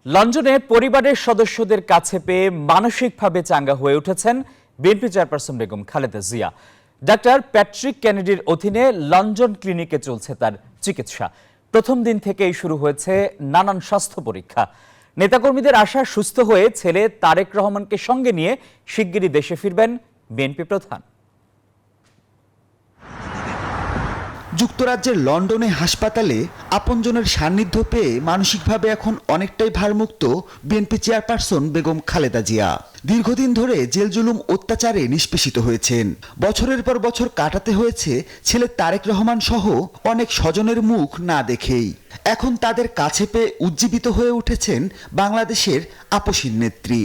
লন্ডনে পরিবারের সদস্যদের কাছে পেয়ে মানসিকভাবে চাঙ্গা হয়ে উঠেছেন BNP chairperson Begum Khaleda Zia. Doctor Patrick কেনেডির অধীনে লন্ডন ক্লিনিকে চলছে তার চিকিৎসা। প্রথম দিন থেকেই শুরু হয়েছে নানান স্বাস্থ্য পরীক্ষা। নেতাকর্মীদের আশা, সুস্থ হয়ে ছেলে তারেক রহমানকে সঙ্গে নিয়ে শিগগিরই দেশে ফিরবেন বিএনপি প্রধান। যুক্তরাজ্যের লন্ডনে হাসপাতালে আপনজনের সান্নিধ্য পেয়ে মানসিকভাবে এখন অনেকটাই ভারমুক্ত বিএনপি চেয়ারপারসন বেগম খালেদা জিয়া। দীর্ঘদিন ধরে জেল জুলুম অত্যাচারে নিষ্পেষিত হয়েছেন। বছরের পর বছর কাটাতে হয়েছে ছেলে তারেক রহমান সহ অনেক স্বজনের মুখ না দেখেই। এখন তাদের কাছে পেয়ে উজ্জীবিত হয়ে উঠেছেন বাংলাদেশের আপসীন নেত্রী।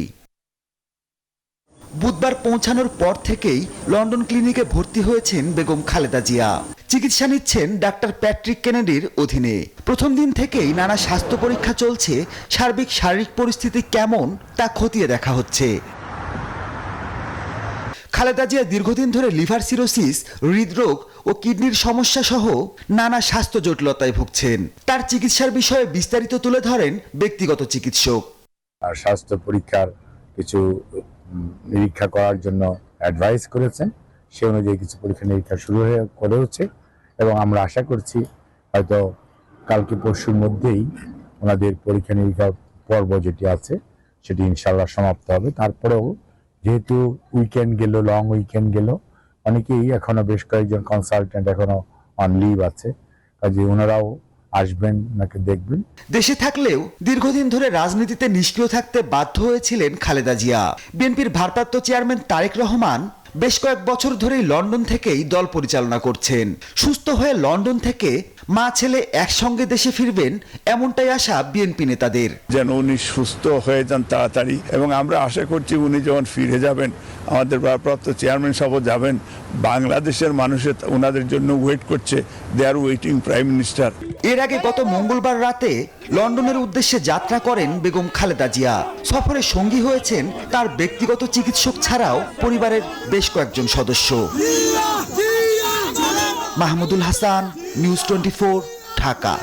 বুধবার পৌঁছানোর পর থেকেই লন্ডন ক্লিনিকে ভর্তি হয়েছেন বেগম খালেদা জিয়া। চিকিৎসা নিচ্ছেন ডাক্তার প্যাট্রিক কেনেডির অধীনে। প্রথম দিন থেকেই নানা স্বাস্থ্য পরীক্ষা চলছে। সার্বিক শারীরিক পরিস্থিতি কেমন তা খতিয়ে দেখা হচ্ছে। খালেদা জিয়া দীর্ঘদিন ধরে লিভার সিরোসিস, হৃদরোগ ও কিডনির সমস্যা সহ নানা স্বাস্থ্য জটিলতায় ভুগছেন। তার চিকিৎসার বিষয়ে বিস্তারিত তুলে ধরেন ব্যক্তিগত চিকিৎসক। আর স্বাস্থ্য পরীক্ষার কিছু নিরীক্ষা করার জন্য অ্যাডভাইস করেছেন। সে অনুযায়ী কিছু পরীক্ষা নিরীক্ষা শুরু করে হচ্ছে এবং আমরা আশা করছি হয়তো কালকে পরশুর মধ্যেই ওনাদের পরীক্ষা নিরীক্ষার পর্ব যেটি আছে সেটি ইনশাল্লাহ সমাপ্ত হবে। তারপরেও যেহেতু উইকেন্ড গেল, লং উইকেন্ড গেল, অনেকেই এখনো বেশ কয়েকজন কনসালটেন্ট এখনো অন লিভ আছে, কাজে ওনারাও আসবেন, ওনাকে দেখবেন। দেশে থাকলেও দীর্ঘদিন ধরে রাজনীতিতে নিষ্ক্রিয় থাকতে বাধ্য হয়েছিলেন খালেদা জিয়া। বিএনপির ভারপ্রাপ্ত চেয়ারম্যান তারেক রহমান বেশ কয়েক বছর ধরেই লন্ডন থেকেই দল পরিচালনা করছেন। সুস্থ হয়ে লন্ডন থেকে মা ছেলে একসঙ্গে দেশে ফিরবেন, এমনটাই আশা বিএনপি নেতাদের। যেন উনি সুস্থ হয়ে যান তাড়াতাড়ি, এবং আমরা আশা করছি উনি যখন ফিরে যাবেন, আমাদের ভারপ্রাপ্ত চেয়ারম্যান সহ যাবেন, বাংলাদেশের মানুষের ওনাদের জন্য ওয়েট করছে। দে আর ওয়েটিং প্রাইম মিনিস্টার। এর আগে গত মঙ্গলবার রাতে লন্ডনের উদ্দেশ্যে যাত্রা করেন বেগম খালেদা জিয়া। সফরে সঙ্গী হয়েছেন তার ব্যক্তিগত চিকিৎসক ছাড়াও পরিবারের বেশ কয়েকজন সদস্য। মাহমুদুল হাসান, নিউজ 24, ঢাকা।